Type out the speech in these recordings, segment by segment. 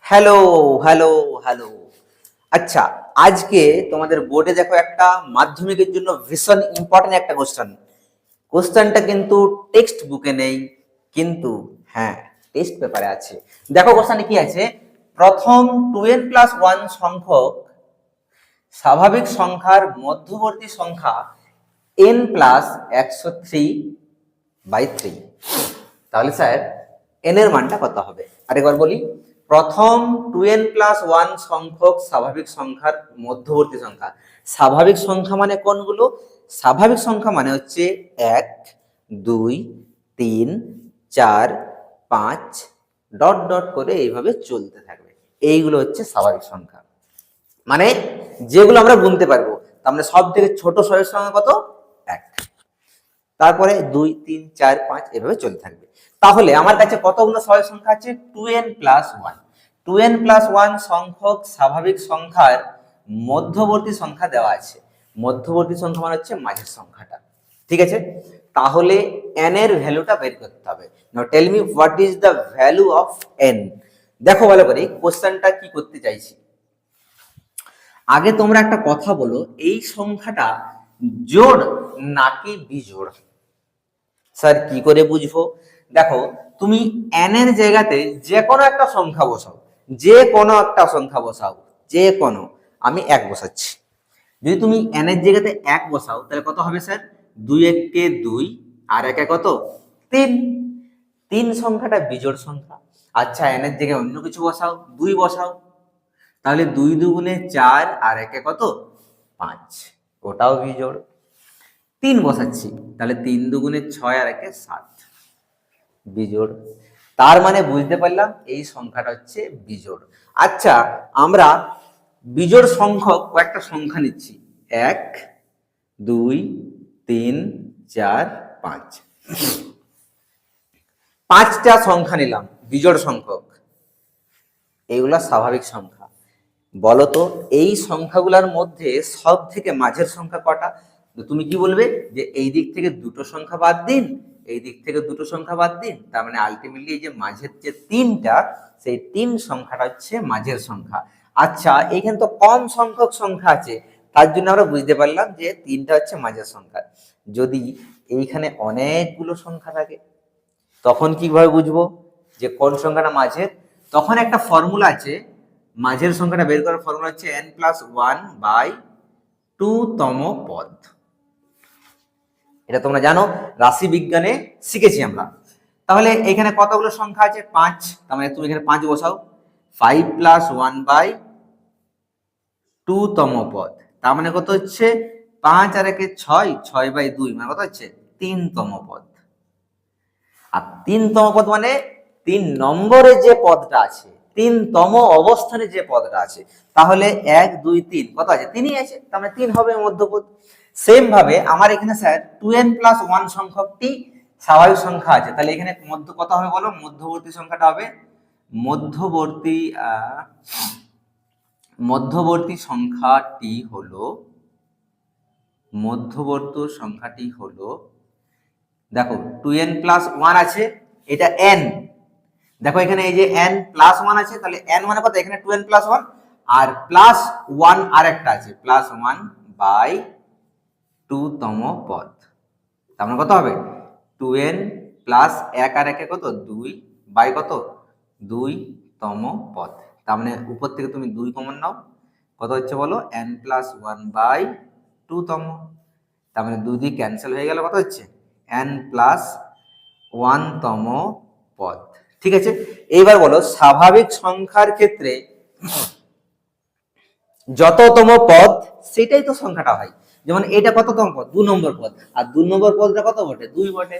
Hello hello hello. আচ্ছা, আজকে তোমাদের বোর্ডে দেখো একটা মাধ্যমিকের জন্য ভীষণ ইম্পর্টেন্ট একটা কোশ্চেনটা কিন্তু টেক্সট বুকে নেই, কিন্তু হ্যাঁ টেস্ট পেপারে আছে। দেখো কোশ্চেনে কি আছে, প্রথম 2n+1 সংখ্যক স্বাভাবিক সংখ্যার মধ্যবর্তী সংখ্যা n+103/3। তাহলে স্যার n এর মানটা কত হবে? আরেকবার বলি, প্রথম 2n+1 সংখ্যক স্বাভাবিক সংখ্যার মধ্যবর্তী সংখ্যা। স্বাভাবিক সংখ্যা মানে কোনগুলো? স্বাভাবিক সংখ্যা মানে হচ্ছে 1, 2, 3, 4, 5 ডট ডট করে এইভাবে চলতে থাকবে। এইগুলো হচ্ছে স্বাভাবিক সংখ্যা, মানে যেগুলো আমরা গুনতে পারবো। তার মানে সব থেকে ছোট স্বাভাবিক সংখ্যা কত? 1। তারপরে 2, 3, 4, 5 এভাবে চলতে থাকবে। তাহলে আমার কাছে কতগুলো স্বাভাবিক সংখ্যা আছে? 2n+1। 2n+1 সংখ্যক স্বাভাবিক সংখ্যার মধ্যবর্তী সংখ্যা দেওয়া আছে। মধ্যবর্তী সংখ্যা মানে হচ্ছে মাঝের সংখ্যাটা, ঠিক আছে? তাহলে n এর ভ্যালুটা বের করতে হবে। Now tell me what is the value of n। দেখো ভালো করে কোশ্চেনটা কি করতে চাইছি। আগে তোমরা একটা কথা বলো, এই সংখ্যাটা জোড় নাকি বিজোড়? স্যার কি করে বুঝবো? দেখো, তুমি n এর জায়গাতে যে কোনো একটা সংখ্যা বসাও, যে কোনো একটা সংখ্যা বসাও, যে কোনো। আমি 1 বসাচ্ছি। যদি তুমি n এর জায়গাতে 1 বসাও তাহলে কত হবে স্যার? 2 একে 2 আর 1 কত? 3। 3 সংখ্যাটা বিজোড় সংখ্যা। আচ্ছা, n এর জায়গায় অন্য কিছু বসাও, 2 বসাও, তাহলে 2 দুগুণে 4 আর 1 কত? 5, ওটাও বিজোড়। 3 বসাচ্ছি, তাহলে 3 দুগুণে 6 আর 1 7, বিজোড়। তার মানে বুঝতে পারলাম এই সংখ্যাটা হচ্ছে বিজোড়। আচ্ছা, আমরা বিজোড় সংখ্যক কয়েকটা সংখ্যা নিচ্ছি, 1, 2, 3, 4, 5। 5টা সংখ্যা নিলাম বিজোড় সংখ্যক, এগুলা স্বাভাবিক সংখ্যা। বলতো এই সংখ্যাগুলোর মধ্যে সব থেকে মাঝের সংখ্যা কটা? তুমি কি বলবে যে এই দিক থেকে দুটো সংখ্যা বাদ দিন, এই দিক থেকে দুটো সংখ্যা বাদ দিন। তার মানে আলটিমেটলি এই যে মাঝের যে 3টা, সেই 3 সংখ্যাটা হচ্ছে মাঝের সংখ্যা। আচ্ছা, এখানে তো কম সংখ্যক সংখ্যা আছে, তার জন্য আমরা বুঝতে পারলাম যে 3টা হচ্ছে মাঝের সংখ্যা। যদি এইখানে অনেকগুলো সংখ্যা থাকে তখন কিভাবে বুঝবো যে কোন সংখ্যাটা মাঝের? তখন একটা ফর্মুলা আছে, মাঝের সংখ্যাটা বের করার ফর্মুলা হচ্ছে n+1/2 তম পদ। এটা তোমরা জানো, রাশি বিজ্ঞানে শিখেছি আমরা। তাহলে এখানে কতগুলো সংখ্যা আছে? 5। তার মানে তুমি এখানে 5 বসাও। 5+1/2 তম পদ, তার মানে কত হচ্ছে? 5 আর 1 6, 6/2 মানে কত হচ্ছে? 3 তম পদ। আর 3 তম পদ মানে 3 নম্বরে যে পদটা আছে, 3 তম অবস্থানে যে পদটা আছে। তাহলে 1, 2, 3 কত আছে? 3ই আছে, তার মানে 3 হবে মধ্যপদ। সেম ভাবে আমার এখানে স্যার 2n+1 সংখ্যকটি স্বাভাবিক সংখ্যা আছে, তাহলে এখানে মধ্য কত হবে বলো? মধ্যবর্তী সংখ্যাটা হবে মধ্যবর্তী সংখ্যাটি হলো দেখো 2n+1 আছে, এটা n। দেখো এখানে এই যে n+1 আছে, তাহলে n মানে কত? এখানে 2n+1 আর +1 আর একটা আছে, +1/2 তম পদ। তার মানে কত হবে? 2n প্লাস 1 আর 1 কত? 2 বাই কত? 2 তম পদ। তার মানে উপর থেকে তুমি 2 কমন নাও, কত হচ্ছে বলো? n+1/2 তম। তার মানে 2 দিয়ে ক্যান্সেল হয়ে গেল, কত হচ্ছে? n+1 তম পদ। ঠিক আছে, এইবার বলো স্বাভাবিক সংখ্যার ক্ষেত্রে যততম পদ সেটাই তো সংখ্যাটা হয়। যেমন এটা কততম পদ? 2 নম্বর পদ, আর 2 নম্বর পদটা কত বটে? 2 বটে।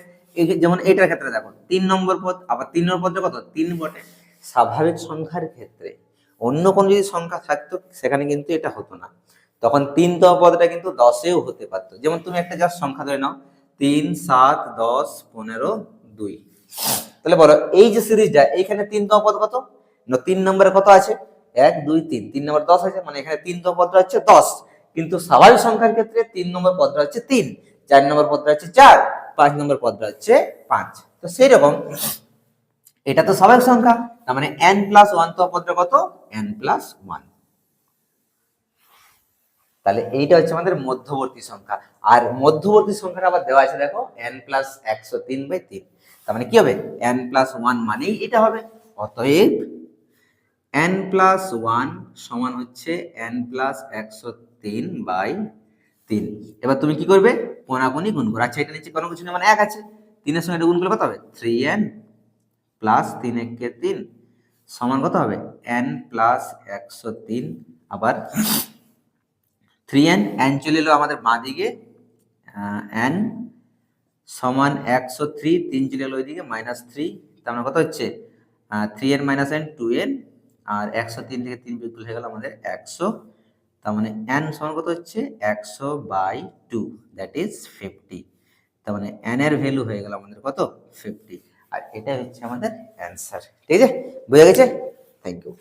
যেমন এটার ক্ষেত্রে দেখো 3 নম্বর পদ, আবার 3 নম্বর পদটা কত? 3 বটে। স্বাভাবিক সংখ্যার ক্ষেত্রে অন্য কোনো যদি সংখ্যা থাকতো সেখানে কিন্তু এটা হতো না, তখন 3তম পদটা কিন্তু 10এও হতে পারতো। যেমন তুমি একটা জাস্ট সংখ্যা ধরে নাও, 3, 7, 10, 15, 2। তাহলে বলো এই যে সিরিজটা, এইখানে 3তম পদ কত? না 3 নম্বরে কত আছে? 1, 2, 3, 3 নম্বর 10 আছে, মানে এখানে 3তম পদটা হচ্ছে 10। কিন্তু স্বাভাবিক সংখ্যার ক্ষেত্রে 3 নম্বর পদটা হচ্ছে 3, 4 নম্বর পদটা হচ্ছে 4, 5 নম্বর পদটা হচ্ছে 5। তো সেই রকম এটা তো স্বাভাবিক সংখ্যা, তার মানে n প্লাস ওয়ান তো অপত্র কত n প্লাস ওয়ান। তাহলে এইটা হচ্ছে আমাদের মধ্যবর্তী সংখ্যা। আর মধ্যবর্তী সংখ্যাটা আবার দেওয়া আছে দেখো n প্লাস 103/3, তার মানে কি হবে n প্লাস ওয়ান মানেই এটা হবে। অতএব n প্লাস ওয়ান সমান হচ্ছে n প্লাস 103/3। এবার তুমি কি করবে, কোনাকুনি গুণ করো। আচ্ছা এটা নিচে কোনো কিছু নেই মানে এক আছে, 3 এর সঙ্গে এটা গুণ করলে কত হবে 3n প্লাস 3 একে 3 সমান কত হবে n প্লাস 103। আবার 3n, n চলে এলো আমাদের বাঁ দিকে, n সমান 103, 3 চলে এলো ওইদিকে -3, তার মানে কত হচ্ছে 3n মাইনাস n 2n, আর 103 থেকে 3 বিয়োগ হয়ে গেল আমাদের 100, তার মানে n সমান কত হচ্ছে 100/2, দ্যাট ইজ 50। তার মানে n এর ভ্যালু হয়ে গেল আমাদের কত 50, আর এটা হচ্ছে আমাদের অ্যান্সার। ঠিক আছে, বুঝে গেছে? Thank you.